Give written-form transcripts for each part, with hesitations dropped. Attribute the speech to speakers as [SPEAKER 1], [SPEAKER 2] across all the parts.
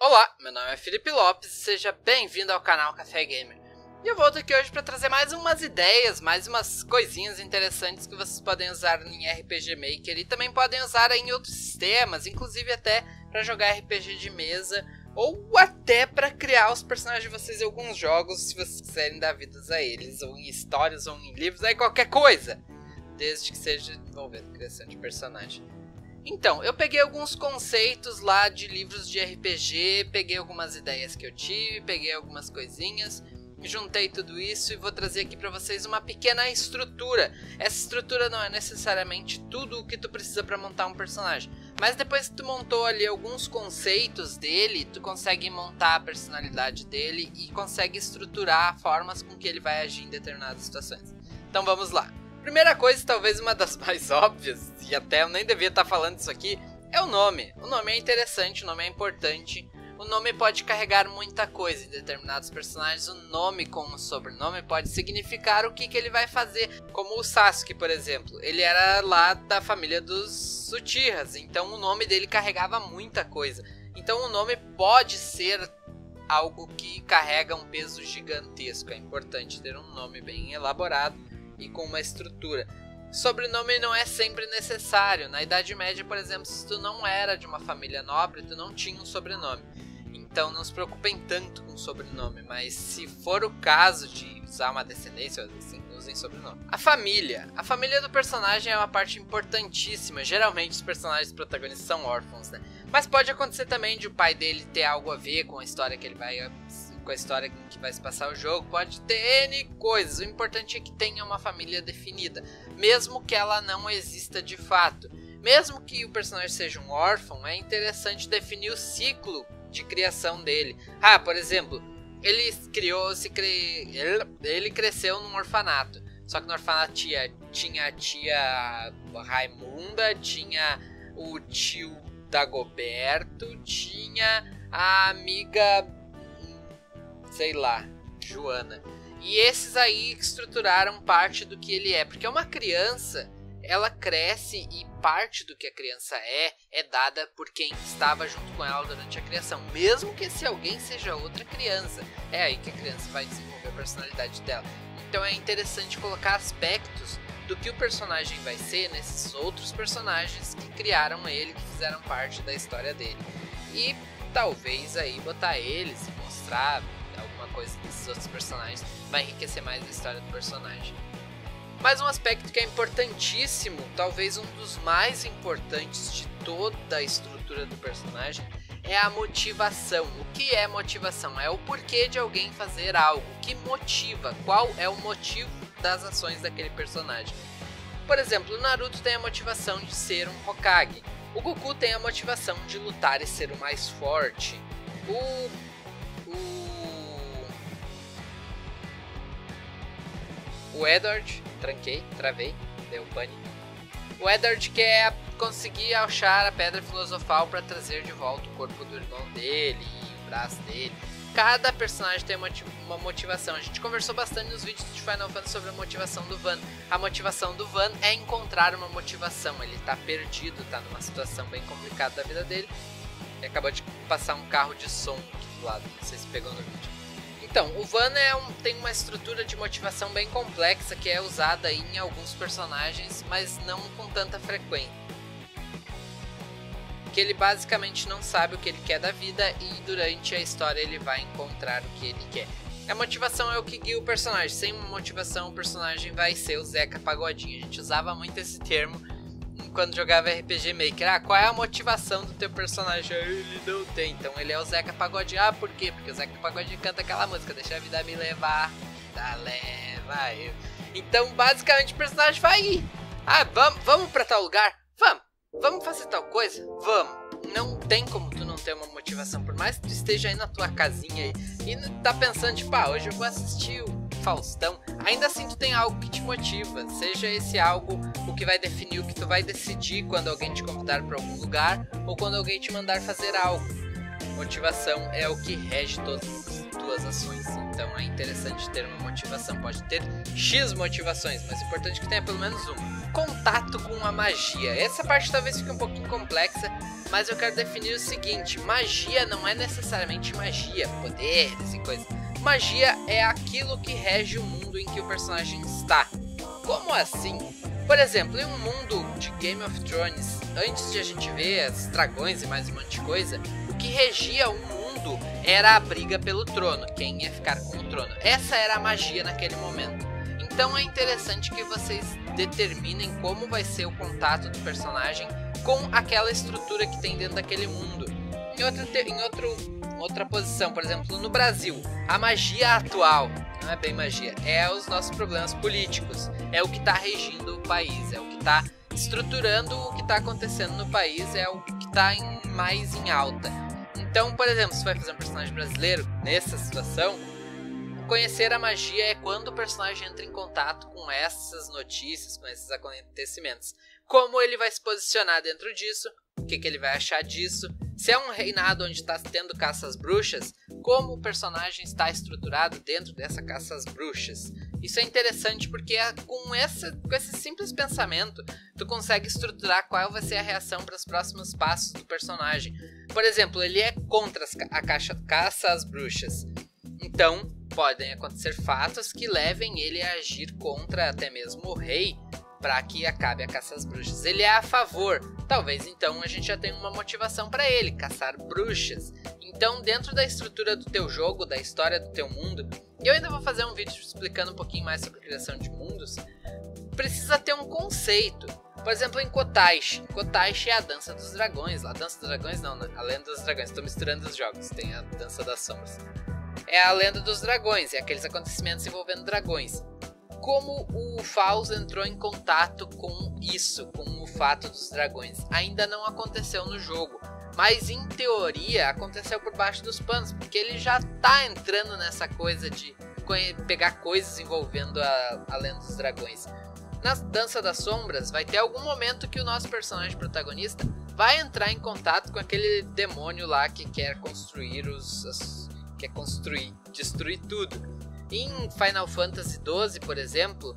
[SPEAKER 1] Olá, meu nome é Felipe Lopes e seja bem-vindo ao canal Café Gamer. E eu volto aqui hoje para trazer mais umas ideias, mais umas coisinhas interessantes que vocês podem usar em RPG Maker e também podem usar em outros sistemas, inclusive até para jogar RPG de mesa ou até para criar os personagens de vocês em alguns jogos, se vocês quiserem dar vidas a eles, ou em histórias, ou em livros, aí qualquer coisa, desde que seja envolvendo criação de personagem. Então, eu peguei alguns conceitos lá de livros de RPG, peguei algumas ideias que eu tive, peguei algumas coisinhas, juntei tudo isso e vou trazer aqui pra vocês uma pequena estrutura. Essa estrutura não é necessariamente tudo o que tu precisa pra montar um personagem, mas depois que tu montou ali alguns conceitos dele, tu consegue montar a personalidade dele e consegue estruturar formas com que ele vai agir em determinadas situações. Então vamos lá. Primeira coisa, talvez uma das mais óbvias, e até eu nem devia estar falando isso aqui, é o nome. O nome é interessante, o nome é importante. O nome pode carregar muita coisa em determinados personagens. O nome com o sobrenome pode significar o que ele vai fazer. Como o Sasuke, por exemplo. Ele era lá da família dos Uchihas, então o nome dele carregava muita coisa. Então o nome pode ser algo que carrega um peso gigantesco. É importante ter um nome bem elaborado e com uma estrutura. Sobrenome não é sempre necessário. Na Idade Média, por exemplo, se tu não era de uma família nobre, tu não tinha um sobrenome. Então não se preocupem tanto com o sobrenome, mas se for o caso de usar uma descendência, assim, usem sobrenome. A família do personagem é uma parte importantíssima. Geralmente os personagens protagonistas são órfãos, né? Mas pode acontecer também de o pai dele ter algo a ver com a história que ele vai... com a história que vai se passar o jogo, pode ter N coisas. O importante é que tenha uma família definida, mesmo que ela não exista de fato. Mesmo que o personagem seja um órfão, é interessante definir o ciclo de criação dele. Por exemplo, ele cresceu num orfanato, só que no orfanato tinha a tia Raimunda, tinha o tio Dagoberto, tinha a amiga... sei lá, Joana. E esses aí estruturaram parte do que ele é. Porque uma criança, ela cresce e parte do que a criança é dada por quem estava junto com ela durante a criação. Mesmo que esse alguém seja outra criança. É aí que a criança vai desenvolver a personalidade dela. Então é interessante colocar aspectos do que o personagem vai ser nesses outros personagens que criaram ele, que fizeram parte da história dele. E talvez aí botar eles e mostrar alguma coisa desses outros personagens vai enriquecer mais a história do personagem. Mas um aspecto que é importantíssimo, talvez um dos mais importantes de toda a estrutura do personagem, é a motivação. O que é motivação? É o porquê de alguém fazer algo. O que motiva? Qual é o motivo das ações daquele personagem? Por exemplo, o Naruto tem a motivação de ser um Hokage. O Goku tem a motivação de lutar e ser o mais forte. O Edward, travei, deu pane. O Edward quer conseguir achar a Pedra Filosofal para trazer de volta o corpo do irmão dele e o braço dele. Cada personagem tem uma motivação. A gente conversou bastante nos vídeos de Final Fantasy sobre a motivação do Van. A motivação do Van é encontrar uma motivação. Ele tá perdido, tá numa situação bem complicada da vida dele. E acabou de passar um carro de som aqui do lado, não sei se pegou no vídeo. Então, o Van tem uma estrutura de motivação bem complexa que é usada em alguns personagens, mas não com tanta frequência. Que ele basicamente não sabe o que ele quer da vida e durante a história ele vai encontrar o que ele quer. A motivação é o que guia o personagem. Sem uma motivação o personagem vai ser o Zeca Pagodinho. A gente usava muito esse termo quando jogava RPG Maker. Qual é a motivação do teu personagem? Ele não tem, então ele é o Zeca Pagodinho. Por quê? Porque o Zeca Pagodinho canta aquela música, deixa a vida me levar, leva eu. Então basicamente o personagem vai ir. Vamos pra tal lugar? Vamos fazer tal coisa? Vamos. Não tem como tu não ter uma motivação, por mais que tu esteja aí na tua casinha aí, e tá pensando, tipo, hoje eu vou assistir o Faustão. Ainda assim tu tem algo que te motiva, seja esse algo o que vai definir o que tu vai decidir quando alguém te convidar para algum lugar ou quando alguém te mandar fazer algo. Motivação é o que rege todas tuas ações. Então é interessante ter uma motivação. Pode ter X motivações, mas o importante é que tenha pelo menos uma. Contato com a magia. Essa parte talvez fique um pouquinho complexa, mas eu quero definir o seguinte: magia não é necessariamente magia, poderes e coisas. Magia é aquilo que rege o mundo em que o personagem está. Como assim? Por exemplo, em um mundo de Game of Thrones, antes de a gente ver os dragões e mais um monte de coisa, o que regia o mundo era a briga pelo trono, quem ia ficar com o trono. Essa era a magia naquele momento. Então é interessante que vocês determinem como vai ser o contato do personagem com aquela estrutura que tem dentro daquele mundo. Em outra posição, por exemplo, no Brasil, a magia atual, não é bem magia, é os nossos problemas políticos, é o que está regindo o país, é o que está estruturando o que está acontecendo no país, é o que está mais em alta. Então, por exemplo, se vai fazer um personagem brasileiro nessa situação, conhecer a magia é quando o personagem entra em contato com essas notícias, com esses acontecimentos. Como ele vai se posicionar dentro disso, o que ele vai achar disso. Se é um reinado onde está tendo caça às bruxas, como o personagem está estruturado dentro dessa caça às bruxas. Isso é interessante porque com esse simples pensamento, tu consegue estruturar qual vai ser a reação para os próximos passos do personagem. Por exemplo, ele é contra a caça às bruxas. Então, podem acontecer fatos que levem ele a agir contra até mesmo o rei para que acabe a caça às bruxas. Ele é a favor. Talvez então a gente já tenha uma motivação para ele, caçar bruxas. Então, dentro da estrutura do teu jogo, da história do teu mundo, eu ainda vou fazer um vídeo explicando um pouquinho mais sobre criação de mundos, precisa ter um conceito. Por exemplo, em Kotaishi. Kotaishi é a dança dos dragões. A dança dos dragões não, né? A lenda dos dragões. Estou misturando os jogos. Tem a dança das sombras. É a lenda dos dragões, é aqueles acontecimentos envolvendo dragões. Como o Faust entrou em contato com isso, com o fato dos dragões? Ainda não aconteceu no jogo, mas em teoria aconteceu por baixo dos panos, porque ele já tá entrando nessa coisa de pegar coisas envolvendo a lenda dos dragões. Na Dança das Sombras vai ter algum momento que o nosso personagem protagonista vai entrar em contato com aquele demônio lá que quer construir destruir tudo. Em Final Fantasy XII, por exemplo,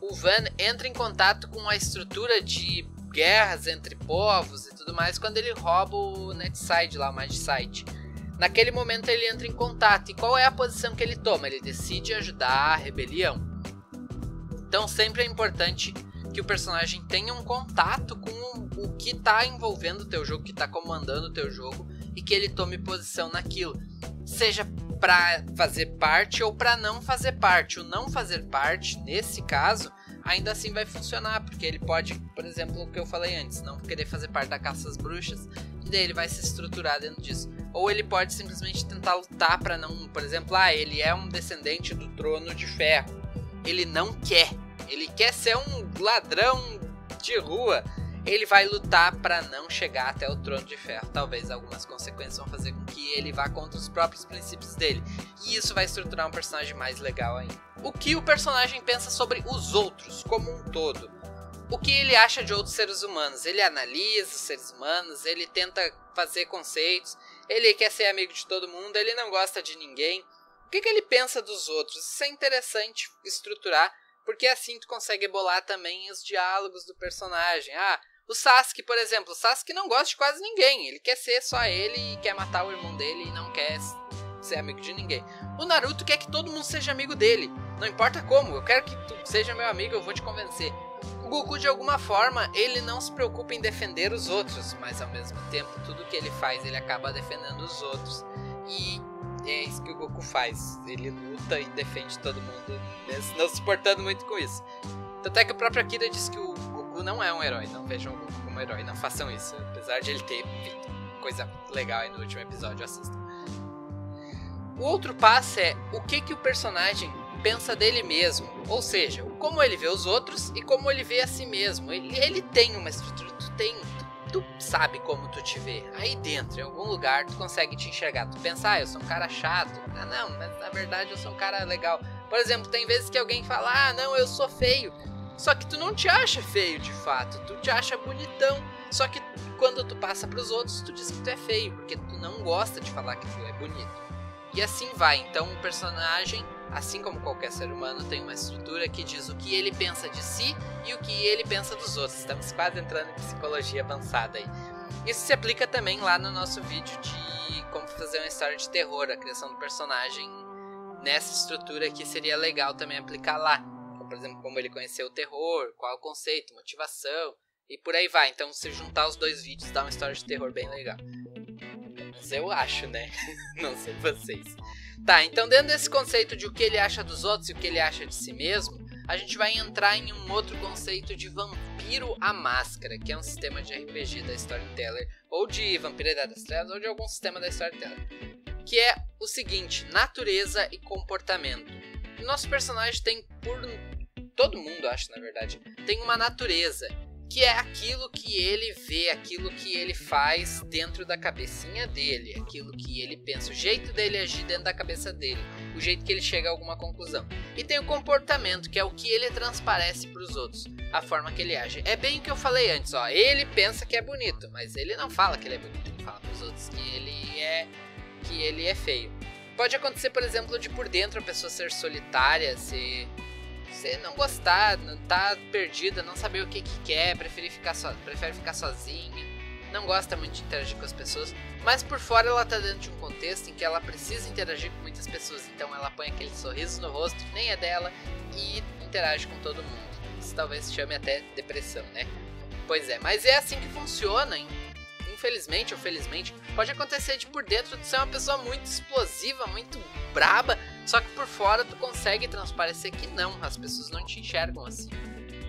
[SPEAKER 1] o Van entra em contato com a estrutura de guerras entre povos e tudo mais quando ele rouba o Netside lá, o Magicite. Naquele momento ele entra em contato, e qual é a posição que ele toma? Ele decide ajudar a rebelião. Então sempre é importante que o personagem tenha um contato com o que está envolvendo o teu jogo, que está comandando o teu jogo, e que ele tome posição naquilo. Seja para fazer parte ou para não fazer parte. O não fazer parte, nesse caso, ainda assim vai funcionar, porque ele pode, por exemplo, o que eu falei antes, não querer fazer parte da caça às bruxas, e daí ele vai se estruturar dentro disso. Ou ele pode simplesmente tentar lutar para não, por exemplo, ele é um descendente do trono de ferro. Ele não quer, ele quer ser um ladrão de rua. Ele vai lutar para não chegar até o trono de ferro. Talvez algumas consequências vão fazer com que ele vá contra os próprios princípios dele. E isso vai estruturar um personagem mais legal ainda. O que o personagem pensa sobre os outros como um todo? O que ele acha de outros seres humanos? Ele analisa os seres humanos, ele tenta fazer conceitos, ele quer ser amigo de todo mundo, ele não gosta de ninguém. O que ele pensa dos outros? Isso é interessante estruturar, porque assim tu consegue bolar também os diálogos do personagem. O Sasuke, por exemplo, o Sasuke não gosta de quase ninguém, ele quer ser só ele e quer matar o irmão dele e não quer ser amigo de ninguém. O Naruto quer que todo mundo seja amigo dele, não importa como, eu quero que tu seja meu amigo, eu vou te convencer. O Goku, de alguma forma, ele não se preocupa em defender os outros, mas ao mesmo tempo, tudo que ele faz, ele acaba defendendo os outros. E é isso que o Goku faz, ele luta e defende todo mundo, não se portando muito com isso. Tanto é que o próprio Akira diz que o Goku não é um herói, não vejam o Goku como herói, não façam isso. Apesar de ele ter feito coisa legal aí no último episódio, assistam. O outro passo é o que o personagem pensa dele mesmo, ou seja, como ele vê os outros e como ele vê a si mesmo. Ele tem uma estrutura, tu sabe como tu te vê. Aí dentro, em algum lugar, tu consegue te enxergar. Tu pensa, eu sou um cara chato. Não, mas na verdade eu sou um cara legal. Por exemplo, tem vezes que alguém fala, não, eu sou feio. Só que tu não te acha feio de fato, tu te acha bonitão. Só que quando tu passa pros outros, tu diz que tu é feio, porque tu não gosta de falar que tu é bonito. E assim vai. Então o personagem, assim como qualquer ser humano, tem uma estrutura que diz o que ele pensa de si e o que ele pensa dos outros. Estamos quase entrando em psicologia avançada aí. Isso se aplica também lá no nosso vídeo de como fazer uma história de terror, a criação do personagem nessa estrutura que seria legal também aplicar lá. Então, por exemplo, como ele conheceu o terror, qual é o conceito, motivação e por aí vai. Então se juntar os dois vídeos dá uma história de terror bem legal. Mas eu acho, né? Não sei vocês. Tá, então dentro desse conceito de o que ele acha dos outros e o que ele acha de si mesmo, a gente vai entrar em um outro conceito de Vampiro à Máscara, que é um sistema de RPG da Storyteller, ou de Vampiridade das Trevas, ou de algum sistema da Storyteller, que é o seguinte: natureza e comportamento. O nosso personagem tem, todo mundo acha na verdade, tem uma natureza, que é aquilo que ele vê, aquilo que ele faz dentro da cabecinha dele, aquilo que ele pensa, o jeito dele agir dentro da cabeça dele, o jeito que ele chega a alguma conclusão. E tem o comportamento, que é o que ele transparece para os outros, a forma que ele age. É bem o que eu falei antes, ó, ele pensa que é bonito, mas ele não fala que ele é bonito, ele fala para os outros que ele é feio. Pode acontecer, por exemplo, de por dentro a pessoa ser solitária, você não gostar, não tá perdida, não saber o que quer, prefere ficar sozinha, não gosta muito de interagir com as pessoas, mas por fora ela tá dentro de um contexto em que ela precisa interagir com muitas pessoas, então ela põe aquele sorriso no rosto que nem é dela e interage com todo mundo. Isso talvez chame até depressão, né? Pois é, mas é assim que funciona, hein? Infelizmente ou felizmente, pode acontecer de por dentro de ser uma pessoa muito explosiva, muito braba, só que por fora tu consegue transparecer que não, as pessoas não te enxergam assim.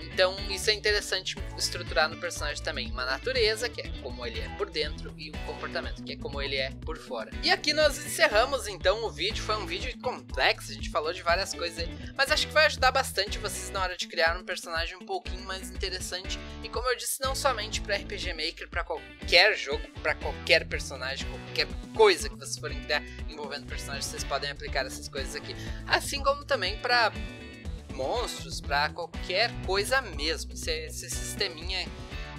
[SPEAKER 1] Então isso é interessante estruturar no personagem também, uma natureza, que é como ele é por dentro, e um comportamento, que é como ele é por fora. E aqui nós encerramos então o vídeo. Foi um vídeo complexo, a gente falou de várias coisas aí, mas acho que vai ajudar bastante vocês na hora de criar um personagem um pouquinho mais interessante. E como eu disse, não somente para RPG Maker, para qualquer jogo, para qualquer personagem, qualquer coisa que vocês forem criar envolvendo personagens, vocês podem aplicar essas coisas aqui. Assim como também para monstros, para qualquer coisa mesmo. Esse sisteminha,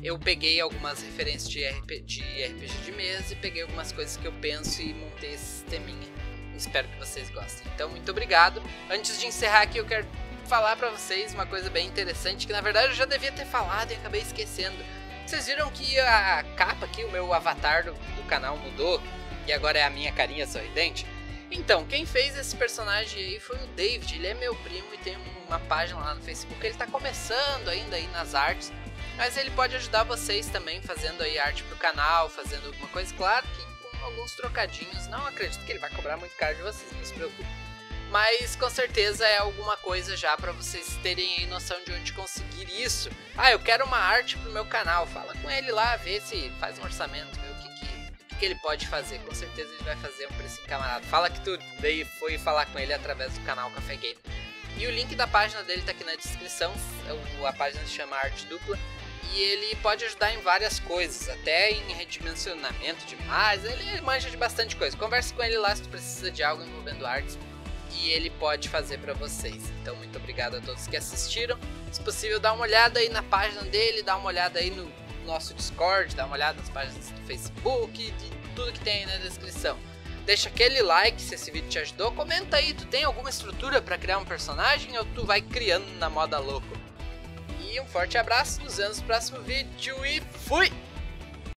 [SPEAKER 1] eu peguei algumas referências de RPG de mesa e peguei algumas coisas que eu penso e montei esse sisteminha. Espero que vocês gostem. Então, muito obrigado. Antes de encerrar aqui, eu quero falar para vocês uma coisa bem interessante, que na verdade eu já devia ter falado e acabei esquecendo. Vocês viram que a capa aqui, o meu avatar do canal mudou e agora é a minha carinha sorridente? Então, quem fez esse personagem aí foi o David, ele é meu primo e tem uma página lá no Facebook. Ele tá começando ainda aí nas artes, mas ele pode ajudar vocês também fazendo aí arte pro canal, fazendo alguma coisa, claro que com alguns trocadinhos. Não acredito que ele vai cobrar muito caro de vocês, não se preocupe. Mas com certeza é alguma coisa já para vocês terem aí noção de onde conseguir isso. Ah, eu quero uma arte pro meu canal, fala com ele lá, vê se faz um orçamento, vê o que ele pode fazer. Com certeza ele vai fazer um precinho camarada. Fala que tu daí foi falar com ele através do canal Café Game. E o link da página dele tá aqui na descrição. A página se chama Arte Dupla. E ele pode ajudar em várias coisas, até em redimensionamento de imagens. Ele manja de bastante coisa. Converse com ele lá se tu precisa de algo envolvendo artes, e ele pode fazer pra vocês. Então muito obrigado a todos que assistiram. Se possível, dá uma olhada aí na página dele, dá uma olhada aí no nosso Discord, dá uma olhada nas páginas do Facebook, de tudo que tem aí na descrição. Deixa aquele like se esse vídeo te ajudou. Comenta aí, tu tem alguma estrutura pra criar um personagem ou tu vai criando na moda louco? E um forte abraço, nos vemos no próximo vídeo e fui!